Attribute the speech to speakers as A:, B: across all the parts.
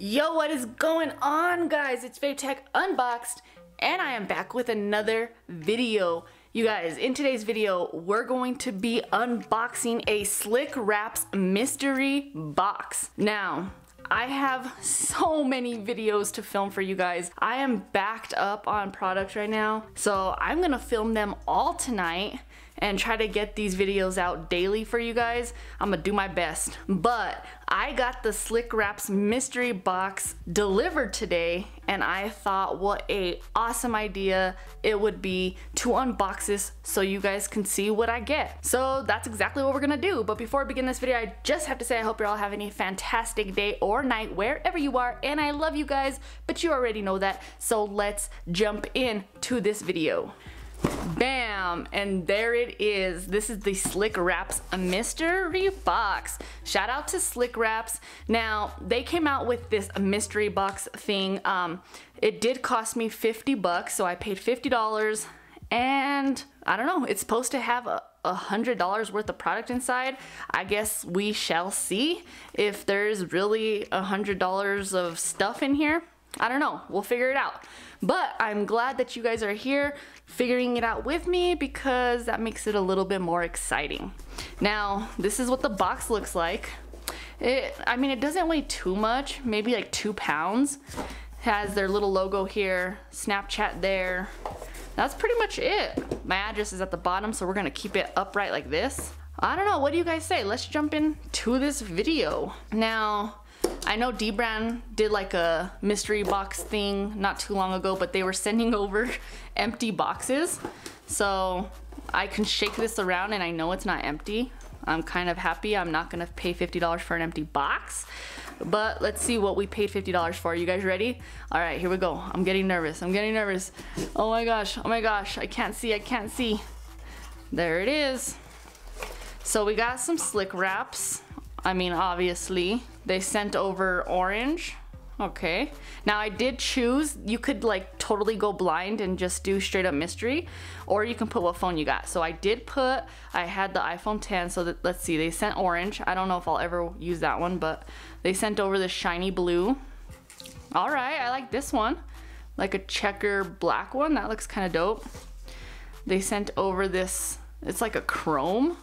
A: Yo, what is going on, guys? It's Vapetech Unboxed, and I am back with another video. You guys, in today's video, we're going to be unboxing a SlickWraps Mystery Box. Now, I have so many videos to film for you guys. I am backed up on products right now, so I'm gonna film them all tonight and try to get these videos out daily for you guys. I'm gonna do my best. But I got the SlickWraps Mystery Box delivered today, and I thought what a awesome idea it would be to unbox this so you guys can see what I get. So that's exactly what we're gonna do. But before I begin this video, I just have to say I hope you're all having a fantastic day or night wherever you are, and I love you guys, but you already know that. So let's jump into this video. Bam! And there it is. This is the SlickWraps Mystery Box. Shout out to SlickWraps. Now, they came out with this mystery box thing. It did cost me 50 bucks, so I paid $50, and I don't know, it's supposed to have $100 worth of product inside. I guess we shall see if there's really $100 of stuff in here. I don't know, we'll figure it out. But I'm glad that you guys are here figuring it out with me, because that makes it a little bit more exciting. Now, this is what the box looks like. I mean, it doesn't weigh too much, maybe like 2 pounds. It has their little logo here, Snapchat there. That's pretty much it. My address is at the bottom, so we're gonna keep it upright like this. I don't know, what do you guys say? Let's jump into this video. Now, I know D-Brand did like a mystery box thing not too long ago, but they were sending over empty boxes. So I can shake this around and I know it's not empty. I'm kind of happy. I'm not gonna pay $50 for an empty box. But let's see what we paid $50 for. You guys ready? All right, here we go. I'm getting nervous. I'm getting nervous. Oh my gosh, oh my gosh. I can't see, I can't see. There it is. So we got some SlickWraps. I mean, obviously, they sent over orange. Okay. Now I did choose, you could like totally go blind and just do straight up mystery, or you can put what phone you got. So I did put, I had the iPhone 10, so that, let's see, they sent orange. I don't know if I'll ever use that one, but they sent over the shiny blue. All right, I like this one. Like a checker black one, that looks kind of dope. They sent over this, it's like a chrome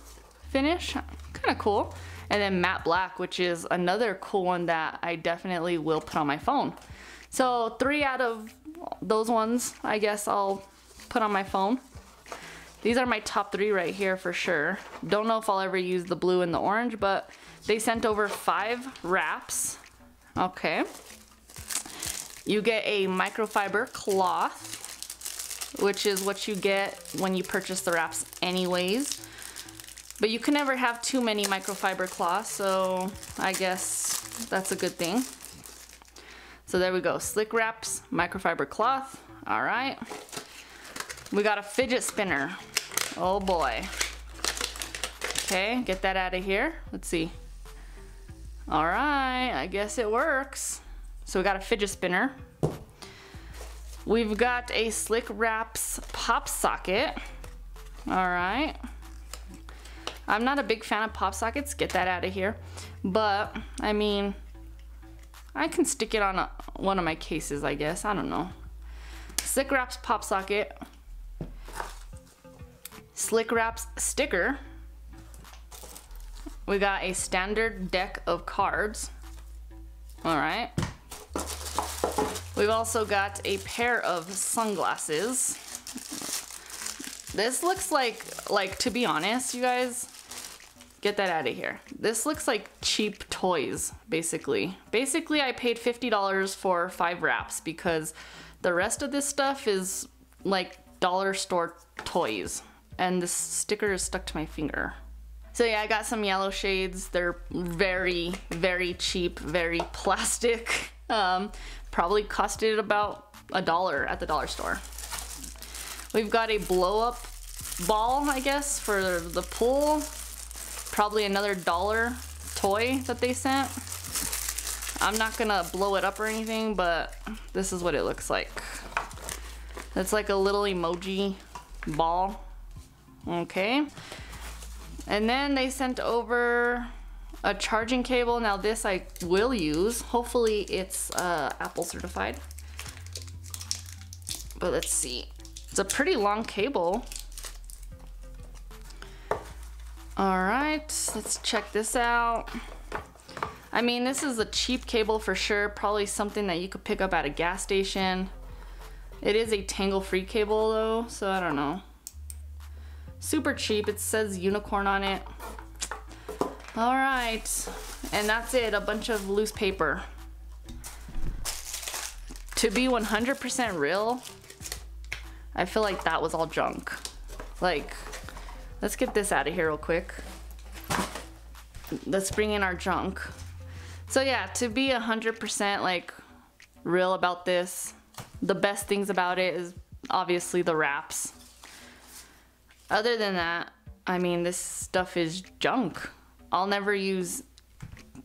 A: finish, kind of cool. And then matte black, which is another cool one that I definitely will put on my phone. So 3 out of those ones, I guess I'll put on my phone. These are my top 3 right here for sure. Don't know if I'll ever use the blue and the orange, but they sent over 5 wraps. Okay. You get a microfiber cloth, which is what you get when you purchase the wraps anyways. But you can never have too many microfiber cloths, so I guess that's a good thing. So there we go, SlickWraps microfiber cloth. All right. We got a fidget spinner. Oh boy. Okay, get that out of here. Let's see. All right, I guess it works. So we got a fidget spinner. We've got a SlickWraps pop socket. All right. I'm not a big fan of pop sockets, get that out of here. But, I mean, I can stick it on one of my cases, I guess. I don't know. SlickWraps pop socket. SlickWraps sticker. We got a standard deck of cards. All right. We've also got a pair of sunglasses. This looks like to be honest, you guys, get that out of here. This looks like cheap toys, basically. Basically, I paid $50 for 5 wraps because the rest of this stuff is like dollar store toys. And this sticker is stuck to my finger. So yeah, I got some yellow shades. They're very, very cheap, very plastic. Probably costed about $1 at the dollar store. We've got a blow-up ball, I guess, for the pool. Probably another $1 toy that they sent. I'm not gonna blow it up or anything, but this is what it looks like. It's like a little emoji ball. Okay. And then they sent over A charging cable. Now this I will use. Hopefully it's Apple certified. But let's see. It's a pretty long cable. Alright, let's check this out. I mean, this is a cheap cable for sure. Probably something that you could pick up at a gas station. It is a tangle-free cable though, so I don't know. Super cheap. It says unicorn on it. Alright, and that's it. A bunch of loose paper. To be 100% real, I feel like that was all junk. Like, let's get this out of here real quick. Let's bring in our junk. So yeah, to be 100% like real about this, the best things about it is obviously the wraps. Other than that, I mean, this stuff is junk. I'll never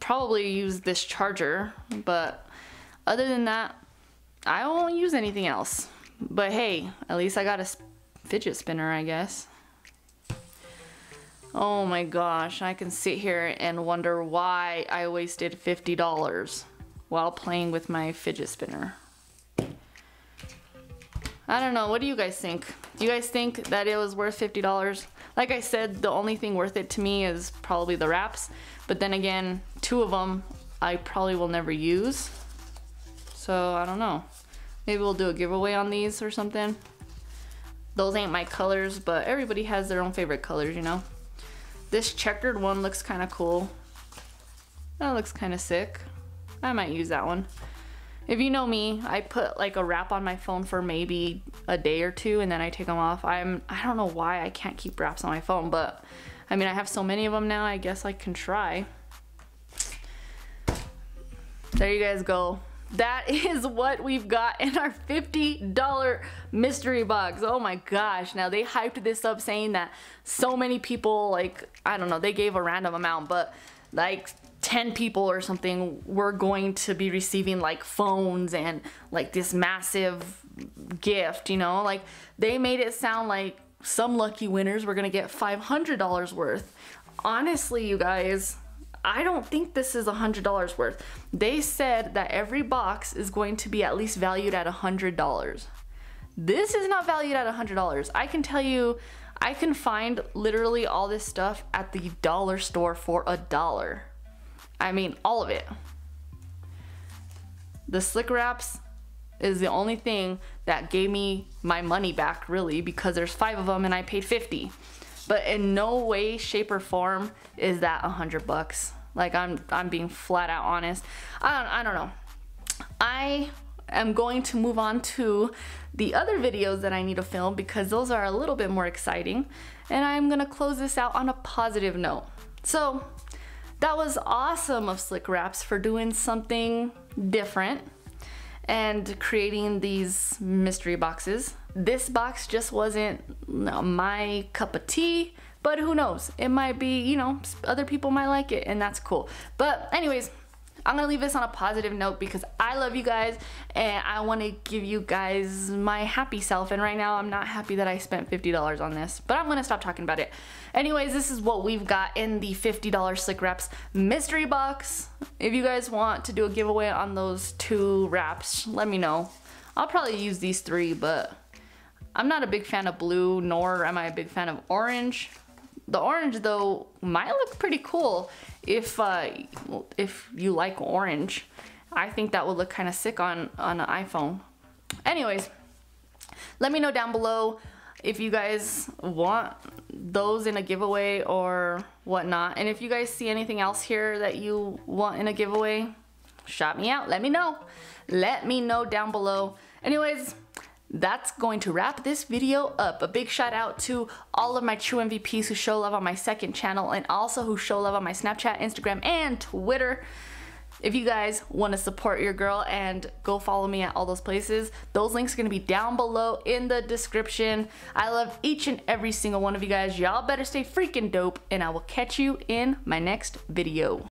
A: probably use this charger, but other than that, I won't use anything else. But hey, at least I got a fidget spinner, I guess. Oh my gosh, I can sit here and wonder why I wasted $50 while playing with my fidget spinner. I don't know, what do you guys think? Do you guys think that it was worth $50? Like I said, the only thing worth it to me is probably the wraps. But then again, 2 of them I probably will never use. So I don't know. Maybe we'll do a giveaway on these or something. Those ain't my colors, but everybody has their own favorite colors, you know? This checkered one looks kind of cool. That looks kind of sick. I might use that one. If you know me, I put like a wrap on my phone for maybe a day or 2 and then I take them off. I don't know why I can't keep wraps on my phone, but I mean, I have so many of them now, I guess I can try. There you guys go. That is what we've got in our $50 mystery box. Oh my gosh. Now they hyped this up saying that so many people, like, I don't know, they gave a random amount, but like 10 people or something were going to be receiving like phones and like this massive gift, you know? Like they made it sound like some lucky winners were gonna get $500 worth. Honestly, you guys, I don't think this is $100 worth. They said that every box is going to be at least valued at $100. This is not valued at $100. I can tell you, I can find literally all this stuff at the dollar store for $1. I mean, all of it. The SlickWraps is the only thing that gave me my money back, really, because there's 5 of them and I paid $50. But in no way, shape, or form is that $100. Like, I'm being flat out honest. I don't know. I am going to move on to the other videos that I need to film because those are a little bit more exciting. And I'm gonna close this out on a positive note. So that was awesome of SlickWraps for doing something different and creating these mystery boxes. This box just wasn't my cup of tea, but who knows? It might be, you know, other people might like it and that's cool. But anyways, I'm gonna leave this on a positive note because I love you guys and I want to give you guys my happy self, and right now I'm not happy that I spent $50 on this, but I'm gonna stop talking about it. Anyways, this is what we've got in the $50 SlickWraps mystery box. If you guys want to do a giveaway on those 2 wraps, let me know. I'll probably use these 3, but I'm not a big fan of blue, nor am I a big fan of orange. The orange though might look pretty cool if you like orange. I think that would look kind of sick on an iPhone. Anyways, let me know down below if you guys want those in a giveaway or whatnot. And if you guys see anything else here that you want in a giveaway, shout me out. Let me know. Let me know down below. Anyways, that's going to wrap this video up. A big shout out to all of my true MVPs who show love on my second channel and also who show love on my Snapchat, Instagram, and Twitter. If you guys want to support your girl and go follow me at all those places, those links are going to be down below in the description. I love each and every single one of you guys. Y'all better stay freaking dope, and I will catch you in my next video.